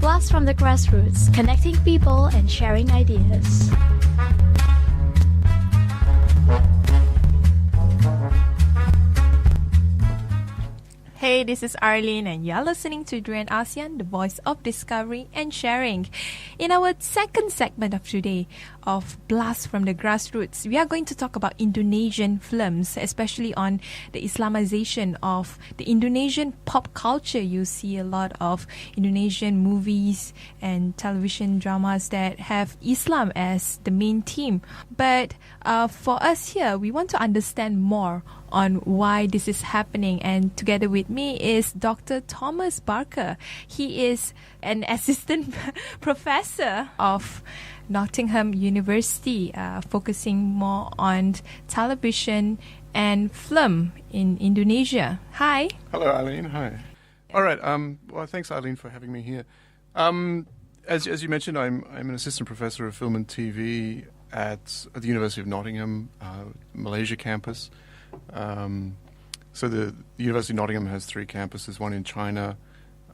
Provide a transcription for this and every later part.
Blast from the grassroots, connecting people and sharing ideas. Hey, this is Arlene and you're listening to ASEAN, the voice of discovery and sharing. In our second segment of today of Blast from the Grassroots, we are going to talk about Indonesian films, especially on the Islamization of the Indonesian pop culture. You see a lot of Indonesian movies and television dramas that have Islam as the main theme. But for us here, we want to understand more on why this is happening, and together with me is Dr. Thomas Barker. He is an assistant professor of Notingham University, focusing more on television and film in Indonesia. Hi. Hello, Arlene. Hi. All right. Well, thanks, Arlene, for having me here. As you mentioned, I'm an assistant professor of film and TV at the University of Nottingham, Malaysia campus. So the University of Nottingham has 3 campuses, one in China,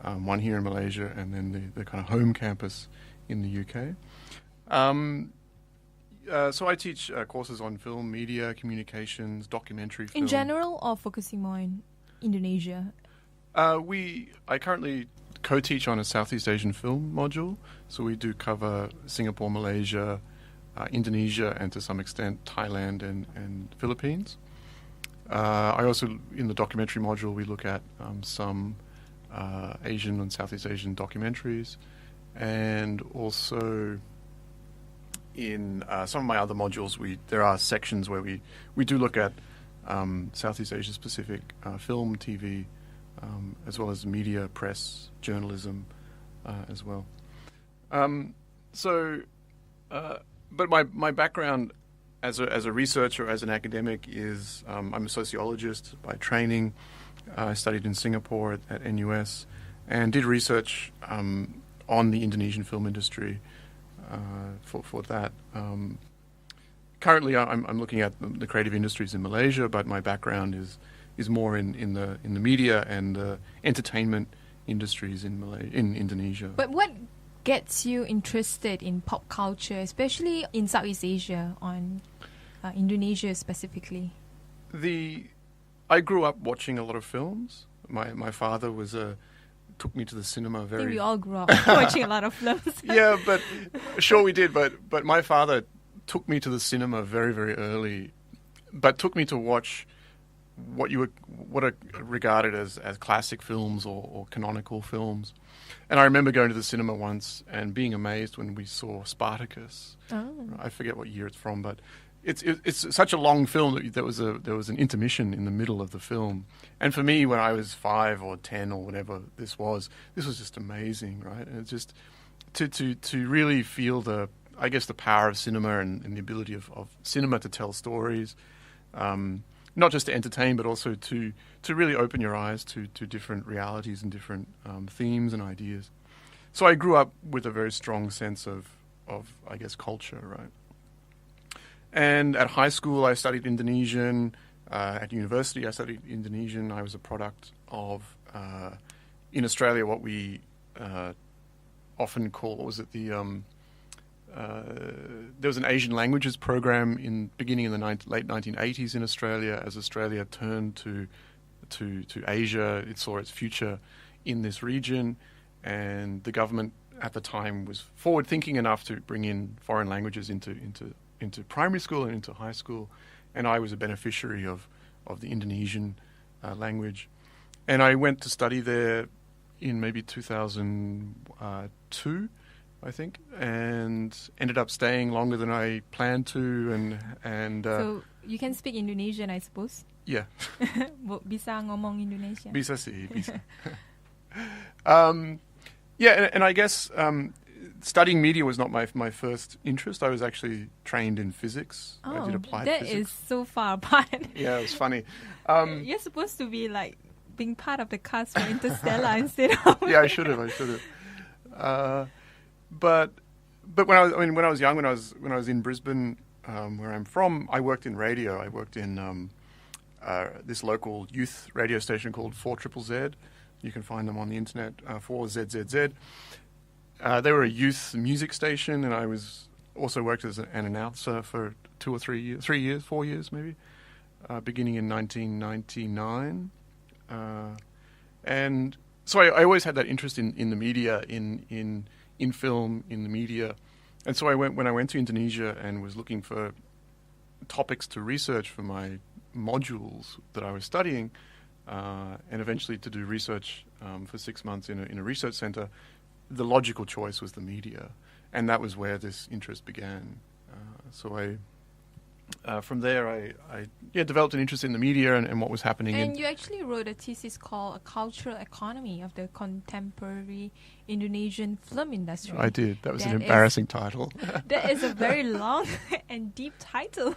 one here in Malaysia, and then the kind of home campus in the UK. So I teach courses on film, media, communications, documentary film. In general, or focusing more in Indonesia? I currently co-teach on a Southeast Asian film module, so we do cover Singapore, Malaysia, Indonesia, and to some extent Thailand and Philippines. I also, in the documentary module, we look at some Asian and Southeast Asian documentaries, and also in some of my other modules, there are sections where we do look at Southeast Asia specific film, TV, as well as media, press, journalism as well. But my background as a researcher, as an academic, is I'm a sociologist by training. I studied in Singapore at NUS and did research on the Indonesian film industry for that. Currently, I'm looking at the creative industries in Malaysia, but my background is more in the media and the entertainment industries in Indonesia. But what gets you interested in pop culture, especially in Southeast Asia, on Indonesia specifically? I grew up watching a lot of films. My father took me to the cinema I think we all grew up watching a lot of films. Yeah, but sure we did. But my father took me to the cinema very, very early, but took me to watch what are regarded as classic films or canonical films. And I remember going to the cinema once and being amazed when we saw Spartacus. Oh. I forget what year it's from, but it's such a long film that there was an intermission in the middle of the film. And for me, when I was 5 or 10 or whatever this was just amazing, right? And it's just to really feel the power of cinema and the ability of cinema to tell stories, not just to entertain, but also to really open your eyes to different realities and different themes and ideas. So I grew up with a very strong sense of culture, right? And at high school, I studied Indonesian. At university, I studied Indonesian. I was a product of, in Australia, what we often call, there was an Asian languages program beginning in the late 1980s in Australia. As Australia turned to Asia, it saw its future in this region, and the government at the time was forward-thinking enough to bring in foreign languages into primary school and into high school, and I was a beneficiary of the Indonesian language. And I went to study there in maybe 2002, I think, and ended up staying longer than I planned to. And so you can speak Indonesian, I suppose? Yeah. Bisa ngomong Indonesia? Bisa sih, bisa. Yeah, and I guess studying media was not my first interest. I was actually trained in physics. Oh, I did applied that physics. is so far apart. Yeah, it was funny. You're supposed to be like being part of the cast for Interstellar instead of... Yeah, I should have. But when I was young, when I was in Brisbane, where I'm from, I worked in radio. I worked in this local youth radio station called 4ZZZ. You can find them on the internet, 4ZZZ. they were a youth music station, and I was also worked as an announcer for 2 or 3 years, 3 years, 4 years maybe, beginning in 1999. And so I always had that interest in the media, in film, in the media. And so when I went to Indonesia and was looking for topics to research for my modules that I was studying, and eventually to do research for 6 months in a research center, the logical choice was the media. And that was where this interest began. From there, I developed an interest in the media and what was happening. And you actually wrote a thesis called A Cultural Economy of the Contemporary Indonesian Film Industry. I did. That was an embarrassing title. That is a very long and deep title.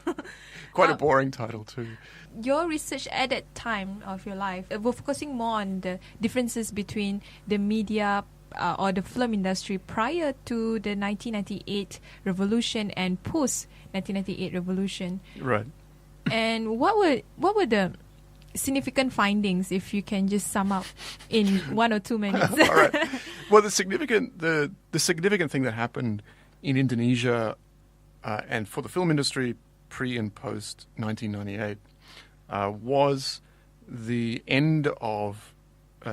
Quite a boring title too. Your research at that time of your life were focusing more on the differences between the media or the film industry prior to the 1998 revolution and post 1998 revolution. Right. And what were the significant findings, if you can just sum up in 1 or 2 minutes? All right. Well, the significant thing that happened in Indonesia and for the film industry pre and post 1998 was the end of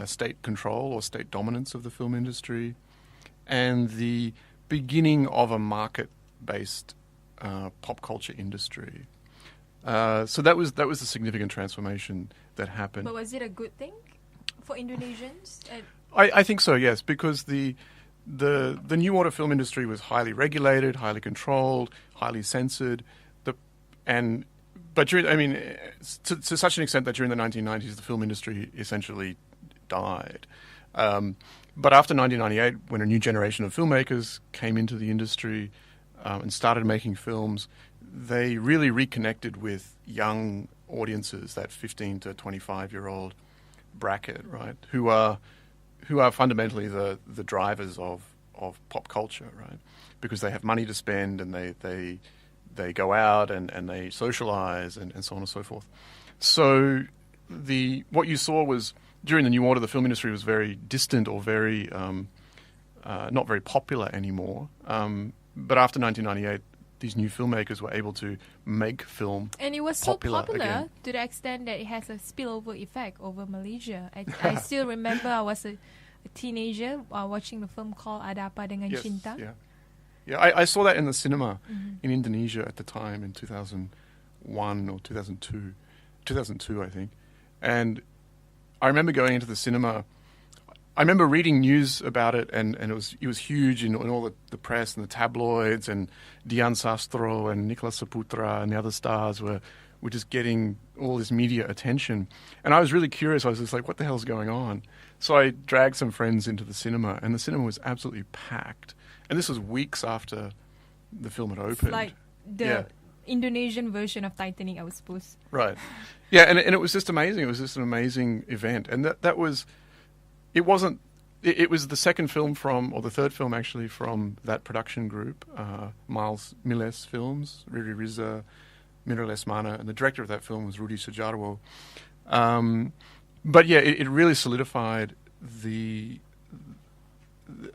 state control or state dominance of the film industry, and the beginning of a market-based pop culture industry. So that was the significant transformation that happened. But was it a good thing for Indonesians? I think so, yes, because the new order film industry was highly regulated, highly controlled, highly censored, to such an extent that during the 1990s the film industry essentially died. But after 1998, when a new generation of filmmakers came into the industry and started making films, they really reconnected with young audiences, that 15 to 25-year-old bracket, right? Who are fundamentally the drivers of pop culture, right? Because they have money to spend and they go out and they socialize and so on and so forth. So what you saw was, during the new order, the film industry was very distant or very not very popular anymore. But after 1998, these new filmmakers were able to make film and it was popular so popular again. To the extent that it has a spillover effect over Malaysia. I still remember I was a teenager watching the film called Ada Apa Dengan Yes, Cinta. yeah. I saw that in the cinema in Indonesia at the time in 2001 or 2002, I think. And I remember going into the cinema. I remember reading news about it, and it was huge in all the press and the tabloids, and Dian Sastro and Nicholas Saputra and the other stars were just getting all this media attention. And I was really curious. I was just like, what the hell's going on? So I dragged some friends into the cinema, and the cinema was absolutely packed. And this was weeks after the film had opened. It's like the Indonesian version of Titanic, I suppose. Right. Yeah, and it was just amazing. It was just an amazing event. And that was... It was the second film or the third film actually from that production group, Miles Miles Films, Riri Riza, Mira Lesmana, and the director of that film was Rudy Sujarwo. But yeah, it really solidified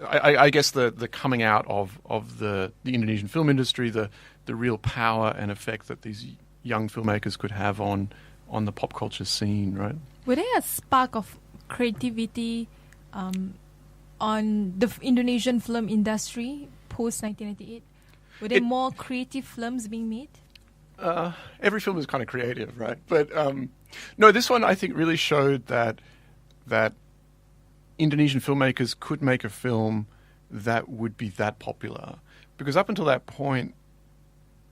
I guess the coming out of the Indonesian film industry, the real power and effect that these young filmmakers could have on the pop culture scene, right? Were there a spark of creativity on the Indonesian film industry post 1998? Were there more creative films being made? Every film is kind of creative, right? But no, this one I think really showed that Indonesian filmmakers could make a film that would be that popular. Because up until that point,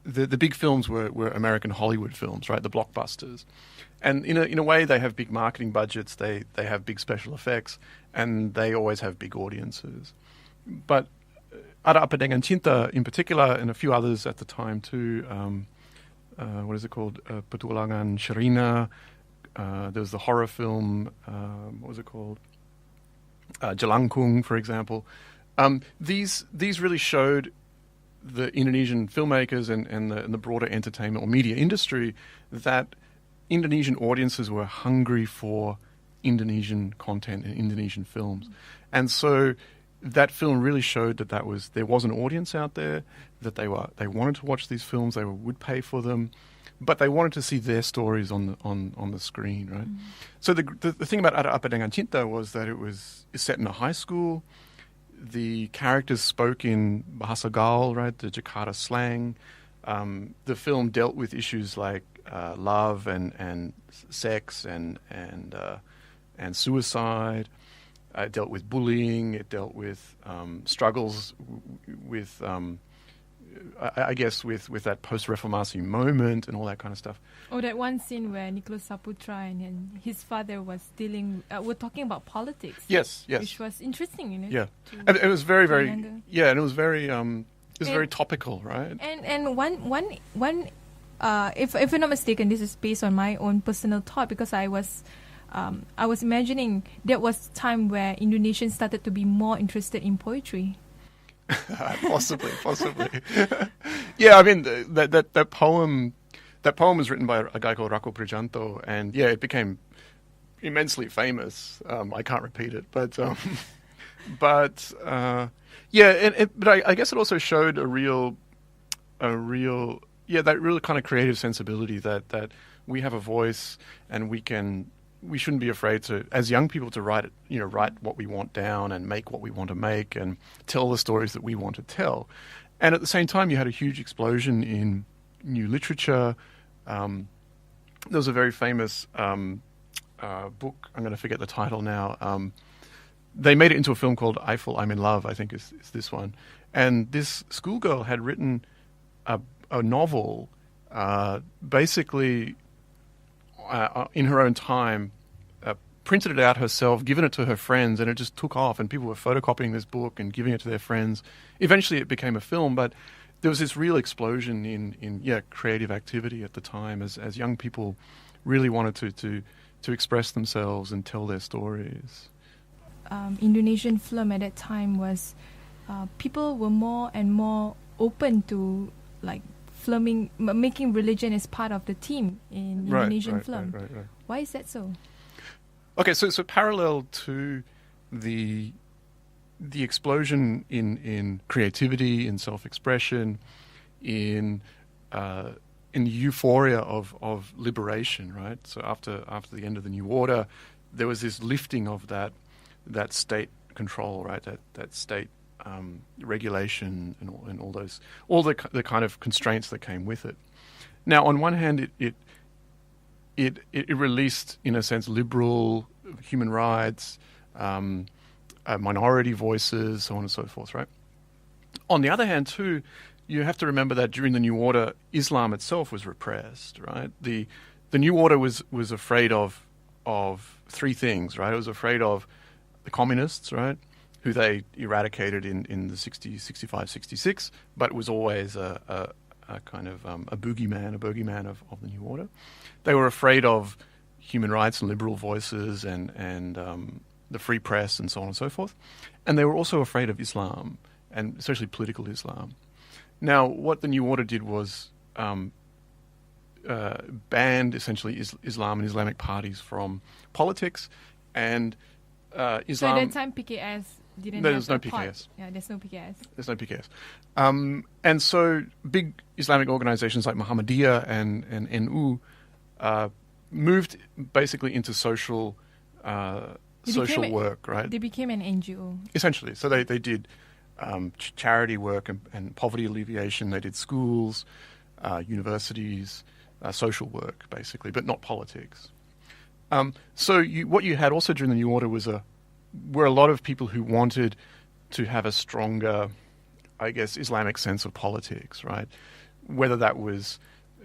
the big films were American Hollywood films, right? The blockbusters. And in a way, they have big marketing budgets, they have big special effects, and they always have big audiences. But Ada Apa Dengan Cinta in particular, and a few others at the time too, what is it called? Petualangan Sherina. There was the horror film, what was it called? Jelangkung, for example. These really showed the Indonesian filmmakers and the broader entertainment or media industry that Indonesian audiences were hungry for Indonesian content and Indonesian films. And so that film really showed that there was an audience out there, that they wanted to watch these films, they would pay for them, but they wanted to see their stories on the screen, right? So the thing about Ada Apa Dengan Cinta was that it's set in a high school. The characters spoke in Bahasa Gaul, right, the Jakarta slang. The film dealt with issues like love and sex and suicide. It dealt with bullying. It dealt with struggles with, I guess, with that post-Reformasi moment and all that kind of stuff. Oh, that one scene where Nicholas Saputra and his father was were talking about politics. Yes. Which was interesting, Yeah, and it was very, very, younger. yeah, and it was very, very topical, right? And one if I'm not mistaken, this is based on my own personal thought, because I was imagining there was a time where Indonesians started to be more interested in poetry. Possibly. Yeah, I mean that poem was written by a guy called Rako Prijanto, and yeah, it became immensely famous. I can't repeat it, but yeah, but I guess it also showed a real that real kind of creative sensibility that we have a voice, and we shouldn't be afraid to, as young people, to write what we want down and make what we want to make and tell the stories that we want to tell. And at the same time, you had a huge explosion in new literature. There was a very famous book, I'm going to forget the title now. They made it into a film called Eiffel, I'm in Love, I think is this one. And this schoolgirl had written a novel basically in her own time, printed it out herself, given it to her friends, and it just took off, and people were photocopying this book and giving it to their friends. Eventually it became a film, but there was this real explosion in creative activity at the time as young people really wanted to express themselves and tell their stories. Indonesian film at that time was people were more and more open to like making religion as part of the theme in Indonesian film. Right. Why is that so? Okay, so parallel to the explosion in creativity, in self-expression, in the euphoria of liberation, right? So after the end of the New Order, there was this lifting of that state control, right? That state regulation and all the kind of constraints that came with it. Now, on one hand, it released, in a sense, liberal human rights, minority voices, so on and so forth, right? On the other hand, too, you have to remember that during the New Order, Islam itself was repressed, right? The New Order was afraid of three things, right? It was afraid of the communists, right, who they eradicated in the 60s, 65, 66, but it was always a kind of a bogeyman of the New Order. They were afraid of human rights and liberal voices and the free press and so on and so forth. And they were also afraid of Islam, and especially political Islam. Now, what the New Order did was banned essentially Islam and Islamic parties from politics, and Islam... So at that time, PKS didn't have there's no a part. PKS. Yeah, there's no PKS. There's no PKS. And so big Islamic organizations like Muhammadiyah and NU moved basically into social work, right? They became an NGO. Essentially. So they did charity work and poverty alleviation. They did schools, universities, social work, basically, but not politics. So what you had also during the New Order were a lot of people who wanted to have a stronger, I guess, Islamic sense of politics, right? Whether that was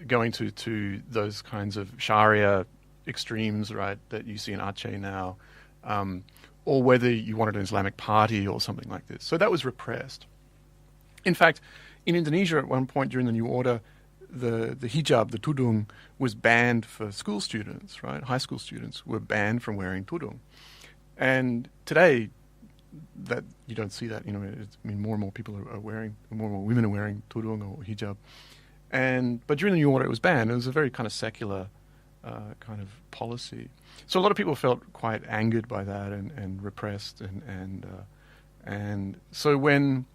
going to those kinds of Sharia extremes, right, that you see in Aceh now, or whether you wanted an Islamic party or something like this. So that was repressed. In fact, in Indonesia at one point during the New Order, the hijab, the tudung, was banned for school students, right? High school students were banned from wearing tudung. And today, that you don't see that. More and more people are wearing, more and more women are wearing tudung or hijab. But during the New Order, it was banned. It was a very kind of secular kind of policy. So a lot of people felt quite angered by that and repressed And so when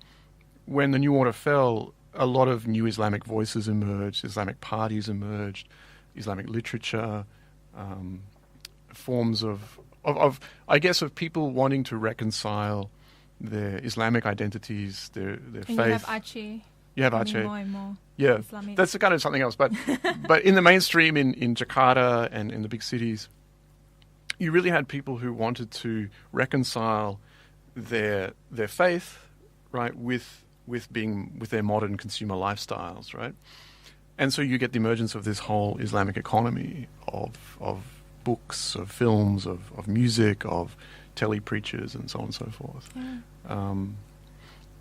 the New Order fell, a lot of new Islamic voices emerged, Islamic parties emerged, Islamic literature, forms of I guess of people wanting to reconcile their Islamic identities, their And faith. you have Aceh. You have becoming Aceh. more and more Yeah, Islamic. that's kind of something else. But but in the mainstream, in Jakarta and in the big cities, you really had people who wanted to reconcile their faith, right, with their modern consumer lifestyles, right? And so you get the emergence of this whole Islamic economy of books, of films, of music, of tele-preachers, and so on and so forth. Yeah.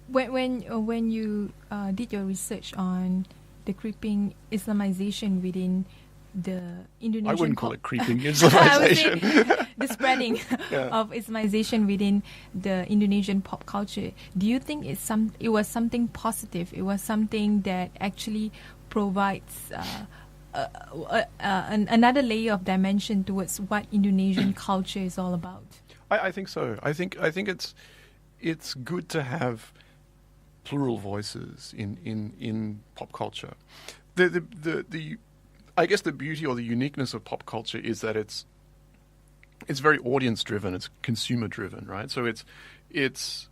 When you did your research on the creeping Islamization within the Indonesian, I wouldn't call it creeping I would Islamization. say the spreading Yeah. of Islamization within the Indonesian pop culture. Do you think it was something positive? It was something that actually provides another layer of dimension towards what Indonesian culture is all about. I think so. I think it's good to have plural voices in pop culture. The I guess the beauty or the uniqueness of pop culture is that it's very audience driven. It's consumer driven, right? So it's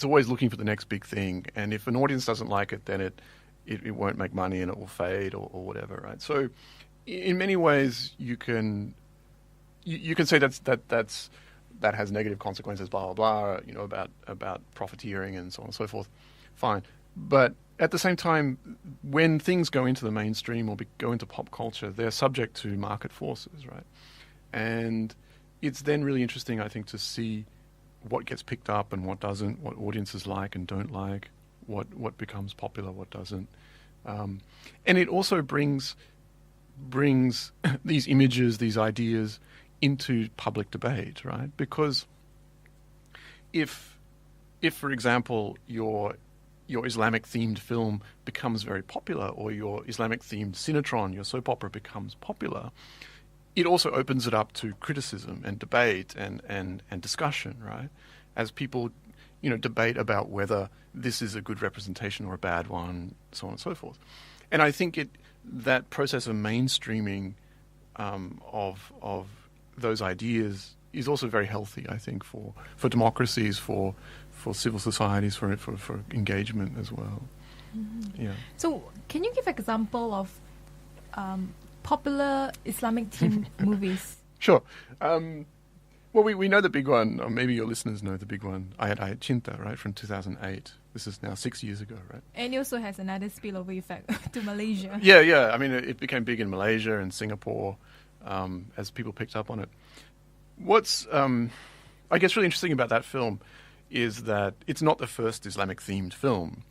always looking for the next big thing. And if an audience doesn't like it, then it won't make money and it will fade or whatever, right? So in many ways you can say that has negative consequences, blah blah blah, about profiteering and so on and so forth. Fine, but at the same time, when things go into the mainstream or go into pop culture, they're subject to market forces, right? And it's then really interesting, I think, to see what gets picked up and what doesn't, what audiences like and don't like, what becomes popular, what doesn't. And it also brings these images, these ideas into public debate, right? Because if for example, your Islamic-themed film becomes very popular, or your Islamic-themed cinetron, your soap opera, becomes popular, it also opens it up to criticism and debate and discussion, right? As people, debate about whether this is a good representation or a bad one, so on and so forth. And I think that process of mainstreaming of those ideas is also very healthy, I think, for democracies, for civil societies, for engagement as well. Mm-hmm. Yeah. So, can you give an example of popular Islamic themed movies? Sure. Well, we know the big one, or maybe your listeners know the big one, Ayat Cinta, right, from 2008. This is now 6 years ago, right? And it also has another spillover effect to Malaysia. Yeah. I mean, it became big in Malaysia and Singapore as people picked up on it. What's, I guess, really interesting about that film is that it's not the first Islamic-themed film.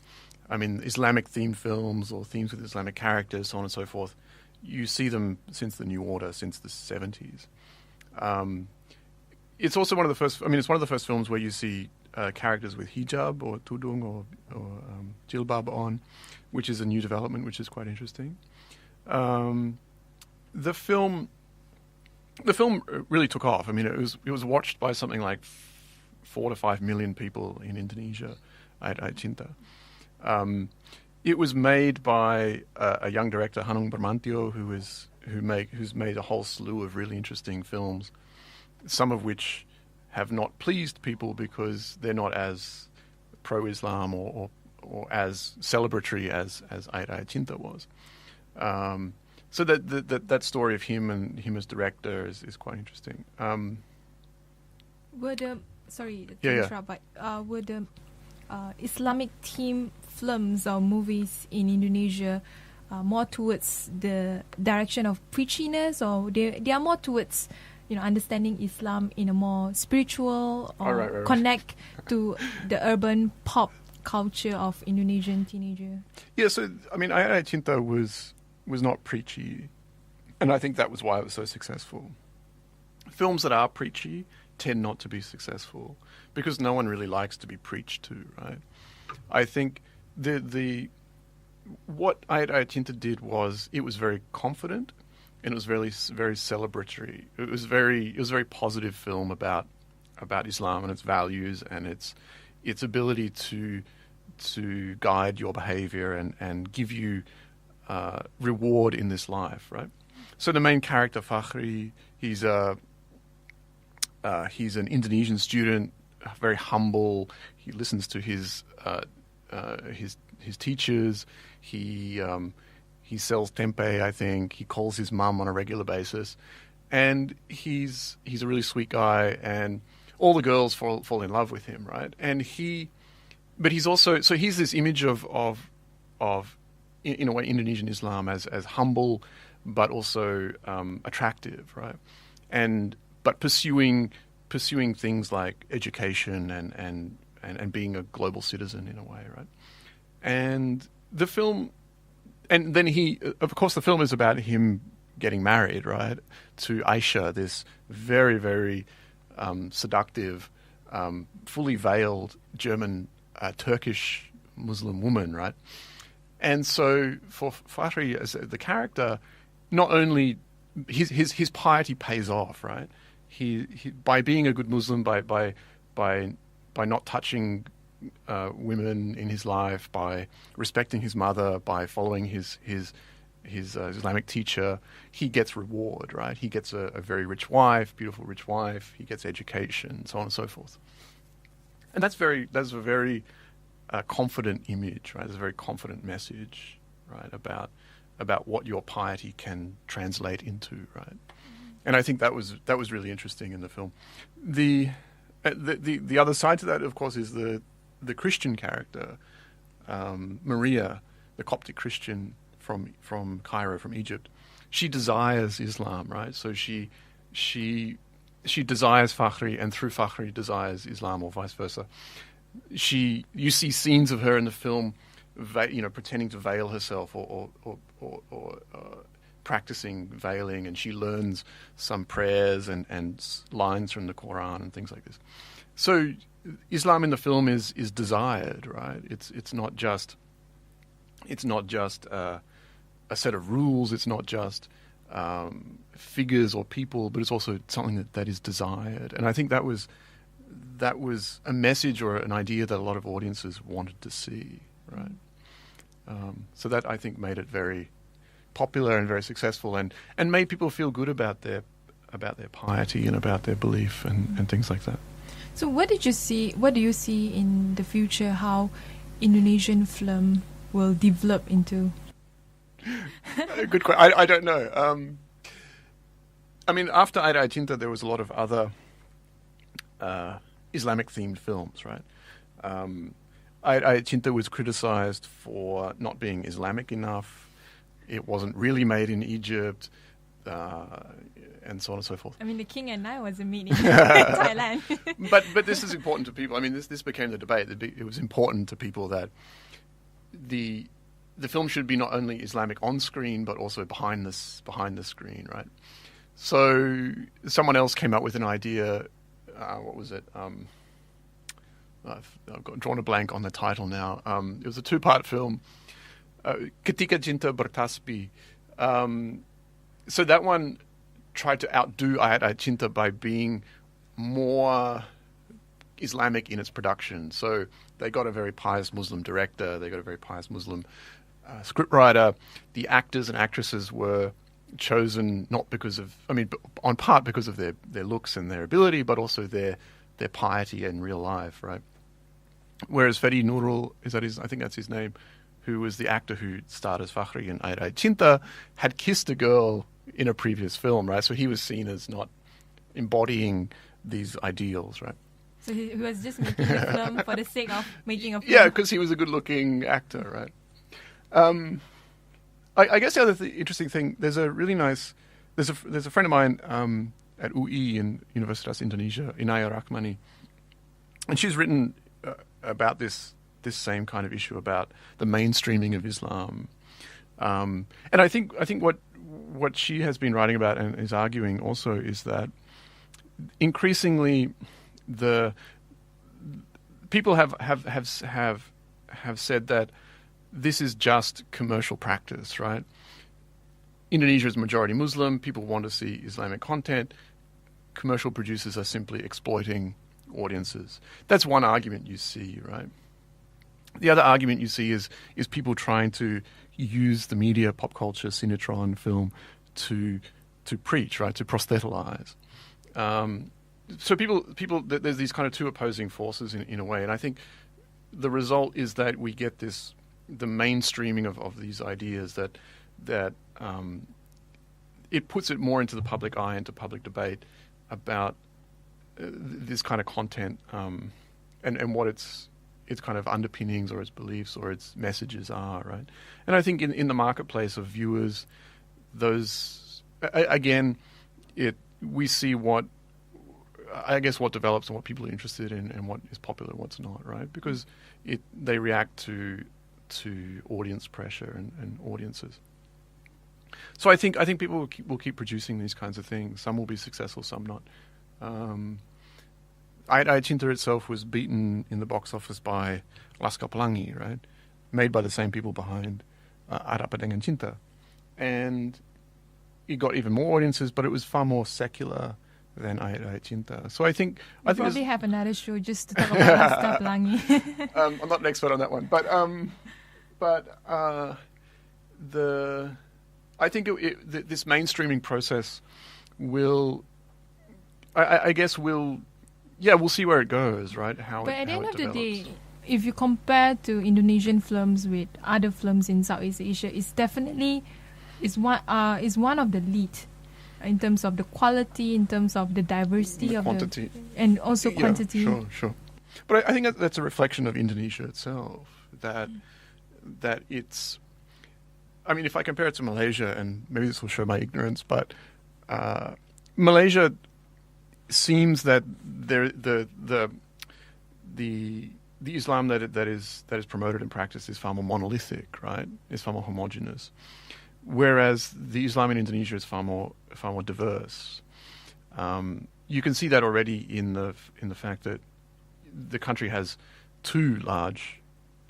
I mean, Islamic-themed films or themes with Islamic characters, so on and so forth, you see them since the New Order, since the 70s. It's also one of the first. I mean, it's one of the first films where you see characters with hijab or tudung or jilbab on, which is a new development, which is quite interesting. The film really took off. I mean, it was watched by something like 4 to 5 million people in Indonesia. Ayat Cinta. It was made by a young director, Hanung Bramantyo, who's made a whole slew of really interesting films, some of which have not pleased people because they're not as pro-Islam or as celebratory as Ayat Cinta was. So that story of him as director is quite interesting. Were the Islamic theme films or movies in Indonesia more towards the direction of preachiness, or they are more towards understanding Islam in a more spiritual or right. connect to the urban pop culture of Indonesian teenager? Yeah, so I mean, Ayat Cinta was not preachy, and I think that was why it was so successful. Films that are preachy tend not to be successful because no one really likes to be preached to, right? I think what Ayat Cinta did was it was very confident and it was very very celebratory. It was a very positive film about Islam and its values and its ability to guide your behavior and give you reward in this life, right? So the main character, Fakhri, he's an Indonesian student, very humble. He listens to his teachers. He sells tempeh, I think. He calls his mum on a regular basis, and he's a really sweet guy. And all the girls fall in love with him, right? But he's also he's this image of in a way Indonesian Islam as humble, but also attractive, right? But pursuing things like education and being a global citizen in a way, right? And the film, and then of course, the film is about him getting married, right, to Aisha, this very, very seductive, fully veiled German Turkish Muslim woman, right? And so for Fakhri as the character, not only his piety pays off, right? He by being a good Muslim, by not touching women in his life, by respecting his mother, by following his Islamic teacher, he gets reward, right? He gets a very rich wife, beautiful rich wife. He gets education, so on and so forth. And that's a very confident image, right? It's a very confident message, right, about what your piety can translate into, right? And I think that was really interesting in the film. The other side to that, of course, is the Christian character, Maria, the Coptic Christian from Cairo, from Egypt. She desires Islam, right? So she desires Fakhri, and through Fakhri desires Islam, or vice versa. You see scenes of her in the film, pretending to veil herself or practicing veiling, and she learns some prayers and lines from the Quran and things like this. So Islam in the film is desired, right? It's not just a set of rules. It's not just figures or people, but it's also something that is desired. And I think that was a message or an idea that a lot of audiences wanted to see, right? So that, I think, made it very popular and very successful, and made people feel good about their piety and about their belief and things like that. So what do you see in the future, how Indonesian film will develop into? Good question. I don't know. I mean, after Air Cinta, there was a lot of other Islamic-themed films, right? Air Cinta was criticized for not being Islamic enough. It wasn't really made in Egypt, and so on and so forth. I mean, The King and I wasn't made in Thailand. But this is important to people. I mean, this became the debate. It was important to people that the film should be not only Islamic on screen, but also behind the screen, right? So someone else came up with an idea. What was it? I've drawn a blank on the title now. It was a 2-part film. Ketika Cinta Bertasbih. So that one tried to outdo Air Cinta by being more Islamic in its production. So they got a very pious Muslim director. They got a very pious Muslim scriptwriter. The actors and actresses were chosen not because of, on part because of their looks and their ability, but also their piety in real life, right? Whereas Ferdi Nurul, I think that's his name, who was the actor who starred as Fakhri in Air Cinta, had kissed a girl in a previous film, right? So he was seen as not embodying these ideals, right? So he was just making a film for the sake of making a film? Yeah, because he was a good-looking actor, right? I guess the other interesting thing, there's a friend of mine at UI in Universitas Indonesia, Inaya Rahmani, and she's written about this same kind of issue about the mainstreaming of Islam, and I think what she has been writing about and is arguing also is that increasingly the people have said that this is just commercial practice, right? Indonesia is majority Muslim. People want to see Islamic content. Commercial producers are simply exploiting audiences. That's one argument you see, right? The other argument you see is people trying to use the media, pop culture, cinetron, film to preach, right, to proselytize. So there's these kind of two opposing forces in a way, and I think the result is that we get the mainstreaming of these ideas that it puts it more into the public eye, into public debate about this kind of content and what its kind of underpinnings or its beliefs or its messages are, right? And I think in the marketplace of viewers, those again, we see what develops and what people are interested in and what is popular and what's not, right? Because they react to audience pressure and audiences. So I think people will keep producing these kinds of things. Some will be successful, some not. Ayat Cinta itself was beaten in the box office by Laskar Pelangi, right? Made by the same people behind Ada Apa Dengan Cinta. And it got even more audiences, but it was far more secular than Ayat Cinta. So I think probably have another show just to talk about Laskar Pelangi. I'm not an expert on that one, but I think this mainstreaming process will, I guess, we'll see where it goes, right? But at the end of the day, if you compare to Indonesian films with other films in Southeast Asia, it's definitely is one of the lead in terms of the quality, in terms of the diversity the of quantity, and also quantity. Sure. But I think that's a reflection of Indonesia itself. That it's. I mean, if I compare it to Malaysia, and maybe this will show my ignorance, but Malaysia seems that the Islam that is promoted and practiced is far more monolithic, right? It's far more homogeneous, whereas the Islam in Indonesia is far more diverse. You can see that already in the fact that the country has two large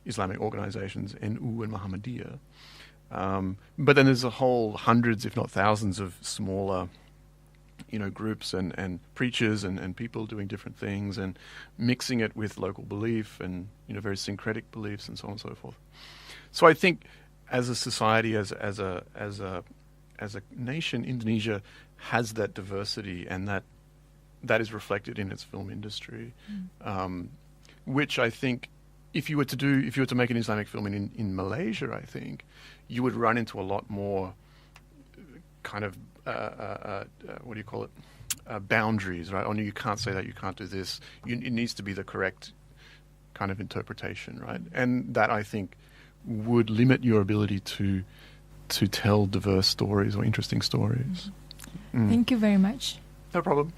Islamic organizations, NU and Muhammadiyah. But then there's a whole hundreds, if not thousands, of smaller, groups and preachers and people doing different things and mixing it with local belief and very syncretic beliefs and so on and so forth. So I think, as a society, as a nation, Indonesia has that diversity, and that is reflected in its film industry, which I think. If you were to make an Islamic film in Malaysia, I think you would run into a lot more kind of what do you call it? Boundaries, right? Oh, no, you can't say that. You can't do this. It needs to be the correct kind of interpretation, right? And that, I think, would limit your ability to tell diverse stories or interesting stories. Thank you very much. No problem.